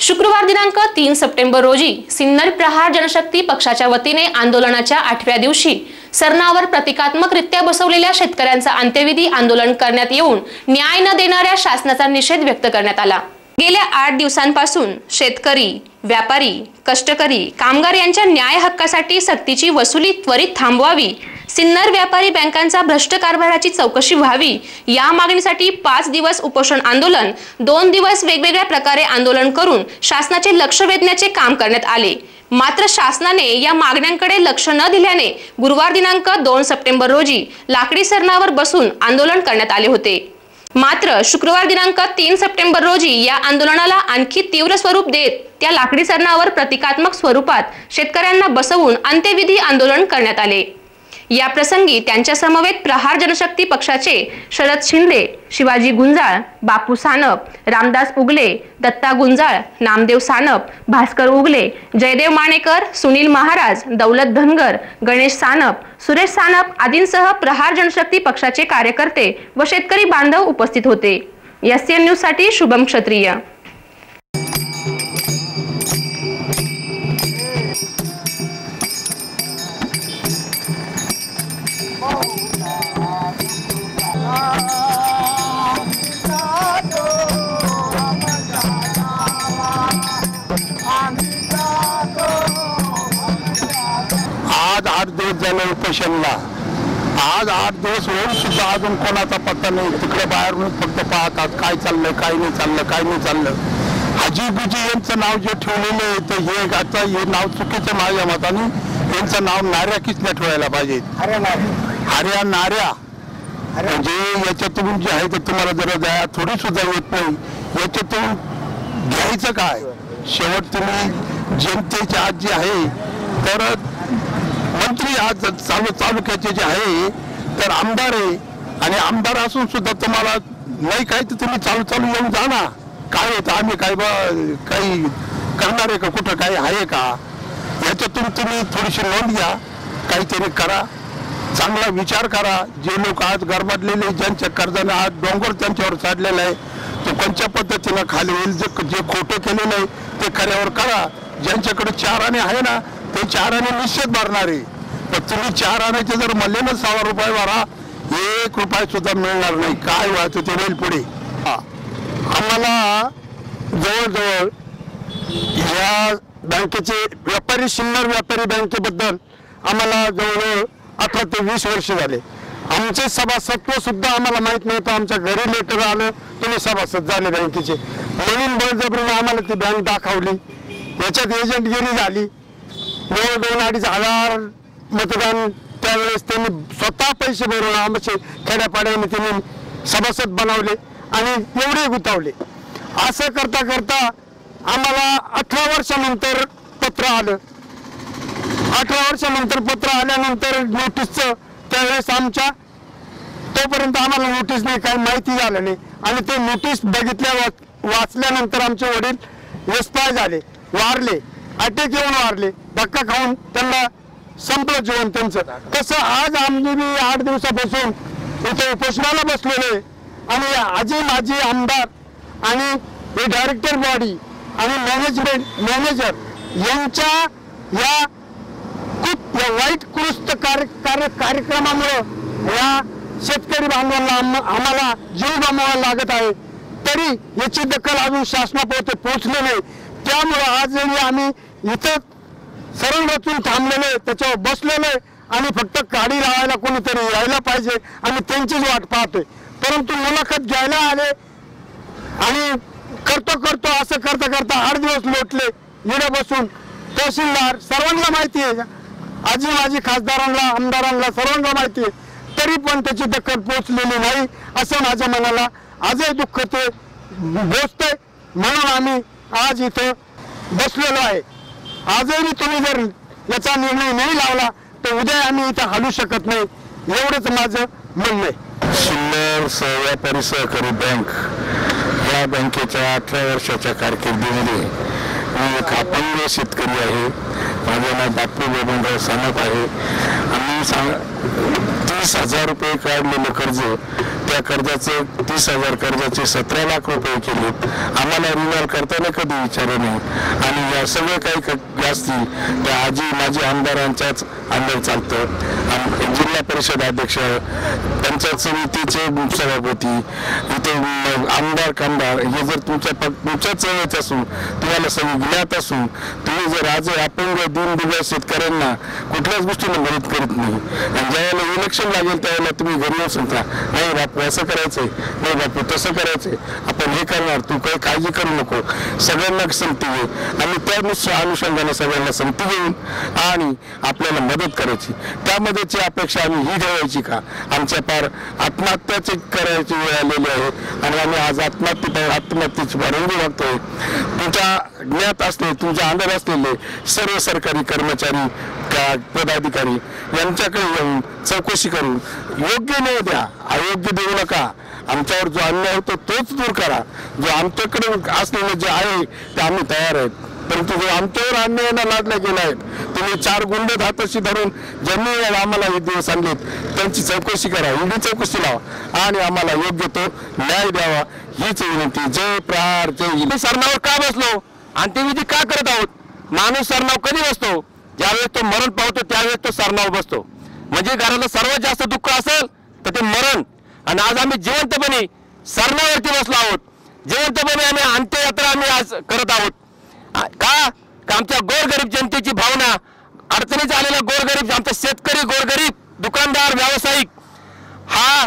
शुक्रवार दिनांक 3 सप्टेंबर रोजी सिन्नर प्रहार जनशक्ती पक्षाच्या वतीने आंदोलनाच्या 8व्या दिवशी सरणावर प्रतिकात्मकरित्या बसवलेल्या शेतकऱ्यांचा अंत्यविधी आंदोलन करण्यात येऊन न्याय न देणाऱ्या शासनाचा निषेध व्यक्त करण्यात आला। गेल्या 8 दिवसांपासून शेतकरी, व्यापारी, कष्टकरी, कामगार यांच्या न्याय हक्कासाठी सक्तीची वसुली त्वरित थांबवावी, सिन्नर व्यापारी बँकांचा भ्रष्ट कारभाराची चौकशी व्हावी या मागणीसाठी 5 दिवस उपोषण आंदोलन, 2 दिवस वेगवेगळ्या प्रकारे आंदोलन करून शासनाचे लक्ष वेधण्याचे काम करण्यात आले। मात्र शासनाने या मागण्यांकडे लक्ष न दिल्याने गुरुवार दिनांक 2 सप्टेंबर रोजी लाकडी सरणावर बसून आंदोलन करण्यात आले होते। मात्र शुक्रवार दिनांक 3 सप्टेंबर रोजी या आंदोलनाला आणखी तीव्र स्वरूप देत त्या लाकडी सरणावर प्रतिकात्मक स्वरूपात शेतकऱ्यांना बसवून अंत्यविधी आंदोलन करण्यात आले। या प्रसंगी त्यांच्या समवेत प्रहार जनशक्ती पक्षाचे शरद शिंदे, शिवाजी गुंजाळ, बापू सानप, रामदास उगले, दत्ता गुंजाळ, नामदेव सानप, भास्कर उगले, जयदेव माणेकर, सुनील महाराज, दौलत धनगर, गणेश सानप, सुरेश सानप आदींसह प्रहार जनशक्ती पक्षाचे कार्यकर्ते व शेतकरी बांधव उपस्थित होते। एसएन न्यूज साठी शुभम क्षत्रिय। आज 8 दिवस झाले उपोषणला। आज 8 दिवस होऊन सुद्धा अजून कोणाचा पत्ता नाही। तिकडे बाहेरून फक्त पाहतात काय चाललं, काय नाही चाललं, काय नाही चाललं। हाजी गुजी यांचं नाव जे ठेवलेलं आहे तर हे आता हे नाव चुकीचं माझ्या मताने। यांचं नाव नाऱ्या किसल्या ठेवायला पाहिजे। हऱ्या नाऱ्या म्हणजे याच्यातून जे आहे तर तुम्हाला जरा दया थोडी सुद्धा येत नाही। याच्यातून घ्यायचं काय? शेवट तुम्ही जनतेचे आज जे आहे तर मंत्री आज तालुक्याचे जे आहे तर आमदार आहे आणि आमदार असून सुद्धा तुम्हाला नाही काय तर तुम्ही चालू येऊन जा ना। काय होतं आम्ही काय काही करणार आहे का? कुठं काही आहे का? याच्यातून तुम्ही थोडीशी नोंद घ्या, काहीतरी करा, चांगला विचार करा। जे लोक आज गरबाडलेले, ज्यांच्या कर्जाने आज डोंगर त्यांच्यावर चढलेला आहे तो कोणत्या पद्धतीनं खाली होईल, जे खोटं केलेलं आहे ते खऱ्यावर करा। ज्यांच्याकडे 4 आणे आहे ना ते 4 आणे निश्चित भरणार आहे। पण तुम्ही 4 आण्याचे जर म्हणले ना 6 रुपये भरा, 1 रुपया सुद्धा मिळणार नाही। काय व्हायचं ते होईल पुढे। आम्हाला जवळजवळ या बँकेचे व्यापारी, सिन्नर व्यापारी बँकेबद्दल आम्हाला जवळजवळ 18 ते 20 वर्ष झाले। आमचे सभासत्व सुद्धा आम्हाला माहीत नव्हतं। आमच्या घरी लेटर आलं तुम्ही सभासद झाले बँकेचे, म्हणून बळजबरीने आम्हाला ती बँक दाखवली। याच्यात एजंटगिरी झाली। 2-2.5 हजार मतदान त्यावेळेस त्यांनी स्वतः पैसे भरून आमचे खेड्यापाड्याने त्यांनी सभासद बनवले आणि एवढे गुंतवले। असं करता करता आम्हाला 18 वर्षानंतर पत्र आलं। 18 वर्षानंतर पत्र आल्यानंतर नोटीसचं त्यावेळेस आमच्या तोपर्यंत आम्हाला नोटीस नाही, काही माहिती झालं नाही। आणि ते नोटीस वाचल्यानंतर आमचे वडील एक्सपायर झाले, वारले, अटॅक येऊन वारले, धक्का खाऊन त्यांना संपलं जीवन त्यांचं। तसं आज आम्ही 8 दिवसापासून इथे उपोषणाला बसलेले आणि आजी माजी आमदार आणि हे डायरेक्टर बॉडी आणि मॅनेजर यांच्या या खूप वाईट कृत्य कार्यक्रमामुळे या शेतकरी बांधवांना आम्हाला जीव गमवावा लागत आहे। तरी याची दखल अजून शासनापर्यंत पोहोचली नाही। त्यामुळे आज आम्ही इथं सरळ रचून थांबलेले, त्याच्यावर बसलेले आणि फक्त गाडी लावायला कोणीतरी यायला पाहिजे आणि त्यांचीच वाट पाहतोय। परंतु मुलाखत घ्यायला आले आणि करतो असं करता करता 8 दिवस लोटले। इकडे बसून तहसीलदार सर्वांना माहिती आहे, आजी माजी खासदारांना, आमदारांना सर्वांना माहिती आहे, तरी पण त्याची दखल पोहोचलेली नाही। असं माझ्या मनाला आजही दुःख ते बोचतंय। म्हणून आम्ही आज इथं बसलेलो आहे। आजही तुम्ही जर याचा निर्णय नाही लावला तर उद्या आम्ही इथं हलू शकत नाही, एवढंच माझं म्हणणं आहे। सिन्नर व्यापारी सहकारी बँक या बँकेच्या 18 वर्षाच्या कारकिर्दीमध्ये मी एक अपंग शेतकरी आहे। माझं नाव बापू बबनराव सानप आहे। आम्ही 30,000 रुपये काढलेलं कर्ज, त्या कर्जाचं 30,000 कर्जाचे 17 लाख रुपये केलेत. आम्हाला रिन्युअल करताना कधी विचारलं नाही. आणि या सगळं काही असतील त्या आजी माझी आमदारांच्याच अंडर चालतं. जिल्हा परिषद अध्यक्ष, पंचायत समितीचे सभापती, इथे आमदार कामदार हे जर तुमच्याच जवळच असून तुम्हाला सगळी ज्ञात असून तुम्ही जर आज अपंग दीनदुबळ्या शेतकऱ्यांना कुठल्याच गोष्टीला मदत करत नाही आणि ज्यावेळेला इलेक्शन लागेल त्यावेळेला तुम्ही घरी येऊन सांगता नाही बापू असं करायचंय, नाही बापू तसं करायचंय, आपण हे करणार, तू काही काळजी करू नको, सगळ्यांना संमती घे आणि त्या अनुषंगाने सगळ्यांना संमती घेऊन आणि आपल्याला मदत करायची. त्यामध्येची अपेक्षा आम्ही ही ठेवायची का आमच्या पार आत्महत्याची करायची वेळ आलेली आहे आणि आम्ही आज आत्महत्येची परवानगी मागतोय. तुमच्या ज्ञात असले तुमच्या अंडर असलेले सर्व सरकारी कर्मचारी पदाधिकारी यांच्याकडे येऊन चौकशी करून योग्य न्याय द्या, अयोग्य देऊ नका. आमच्यावर जो अन्याय होतो तोच दूर करा. जो आमच्याकडे असलेलं जे आहे ते आम्ही तयार आहेत, परंतु जो आमच्यावर अन्यायानं लादला गेला आहे तुम्ही 4 गुंड हाताशी धरून ज्यांनी आम्हाला हे दिवस आणलेत त्यांची चौकशी करा, ईडी चौकशी लावा आणि आम्हाला योग्य तो न्याय द्यावा हीच विनंती. जय प्रहार जय. सरणावर का बसलो, अंत्यविधी का करत आहोत? माणूस सरणाव कधी बसतो? ज्यावेळेस तो मरण पावतो त्यावेळेस तो सरणावर बसतो. म्हणजे घराला सर्वात जास्त दुःख असेल तर ते मरण. आणि आज आम्ही जिवंतपणे सरणावरती बसलो आहोत. जिवंतपणे आम्ही अंत्ययात्रा आम्ही आज करत आहोत. का आमच्या गोरगरीब जनतेची भावना, अडचणीत आलेला गोरगरीब, आमचा शेतकरी, गोरगरीब, दुकानदार, व्यावसायिक हा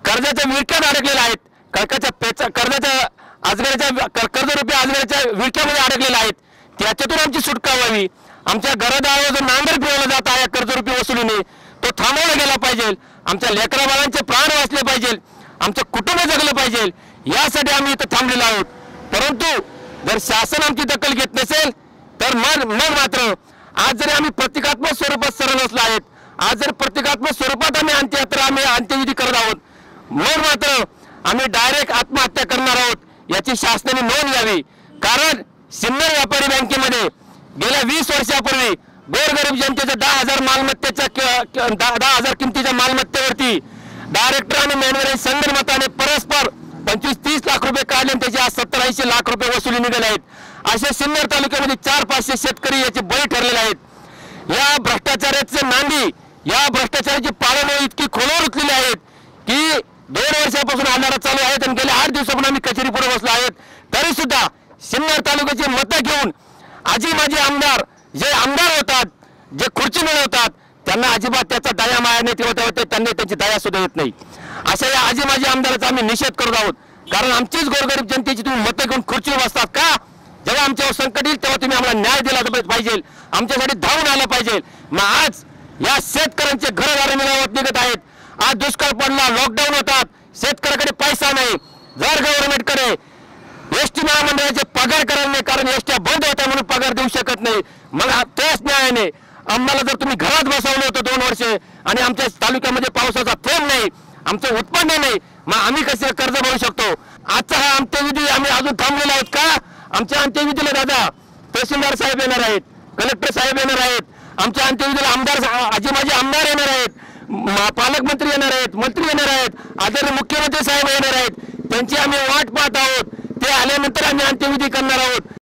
कर्जाच्या विळख्यात अडकलेला आहेत. कर्जाच्या आजगऱ्याच्या कर्जरूपी आजगऱ्याच्या विळख्यामध्ये अडकलेला आहेत. त्याच्यातून आमची सुटका व्हावी. आमच्या घरादारावर जो नांगर फिरवला जात आहे कर्जरूपी वसुलीने तो थांबवला गेला पाहिजे. आमच्या लेकरा बाळांचे प्राण वाचले पाहिजे, आमचं कुटुंब जगलं पाहिजे, यासाठी आम्ही इथं थांबलेलो आहोत. परंतु जर शासन आमची दखल घेत नसेल तर मग मात्र आज जरी आम्ही प्रतिकात्मक स्वरूपात सरळ असलो आहेत, आज जर प्रतिकात्मक स्वरूपात आम्ही अंत्यविधी करत आहोत, मग मात्र आम्ही डायरेक्ट आत्महत्या करणार आहोत याची शासनाने नोंद घ्यावी. कारण सिन्नर व्यापारी बँकेमध्ये गेल्या 20 वर्षापूर्वी गोरगरीब जनतेच्या 10,000 मालमत्तेच्या 10,000 किमतीच्या मालमत्तेवरती डायरेक्टर आणि मॅनेजर संगणमताने परस्पर 25-30 लाख रुपये काढले आणि त्याचे आज 70-80 लाख रुपये वसुली निघाले आहेत. असे सिन्नर तालुक्यामध्ये 400-500 शेतकरी याचे बळी ठरलेले आहेत. या भ्रष्टाचाराचे नांदी, या भ्रष्टाचाराची पाळंमुळे इतकी खोलवर उतरलेली आहेत की 2 वर्षापासून आंदोलन चालू आहेत आणि गेल्या 8 दिवसापासून आम्ही कचेरी पुढे बसलो आहेत. तरी सुद्धा सिन्नर तालुक्याची मतं घेऊन आजी माजी आमदार जे आमदार होतात, जे खुर्ची मिळवतात, त्यांना अजिबात त्याचा दया माया नाही ठेवत, त्यांनी त्याची दया सुद्धा येत नाही. अशा या आजी माजी आमदाराचा आम्ही निषेध करत आहोत. कारण आमचीच गोरगरीब जनतेची तुम्ही मतं घेऊन खुर्चीवर बसतात का? जेव्हा आमच्यावर संकट येईल तेव्हा तुम्ही आम्हाला न्याय दिला पाहिजे, आमच्यासाठी धावून आलं पाहिजे. मग आज या शेतकऱ्यांचे घरदार मिळवत निघत आहेत. आज दुष्काळ पडला, लॉकडाऊन होतात, शेतकऱ्याकडे पैसा नाही. जर गव्हर्नमेंटकडे एसटी महामंडळाचे पगार करायला नाही, कारण एसट्या बंद होत्या म्हणून पगार देऊ शकत नाही, मग तोच न्यायाने आम्हाला जर तुम्ही घरात बसवलं होतं 2 वर्षे आणि आमच्या तालुक्यामध्ये पावसाचा थेंब नाही, आमचं उत्पन्न नाही, मग आम्ही कसे कर्ज भरू शकतो? आजचा हा अंत्यविधी आम्ही अजून थांबलेला आहोत का? आमच्या अंत्यविधीला दादा तहसीलदार साहेब येणार आहेत, कलेक्टर साहेब येणार आहेत, आमच्या अंत्यविधीला आमदार आजी माझे आमदार येणार आहेत, पालकमंत्री येणार आहेत, मंत्री येणार आहेत, आदरणीय मुख्यमंत्री साहेब येणार आहेत. त्यांची आम्ही वाट पाहत आहोत. ते आल्यानंतर आम्ही अंत्यविधी करणार आहोत.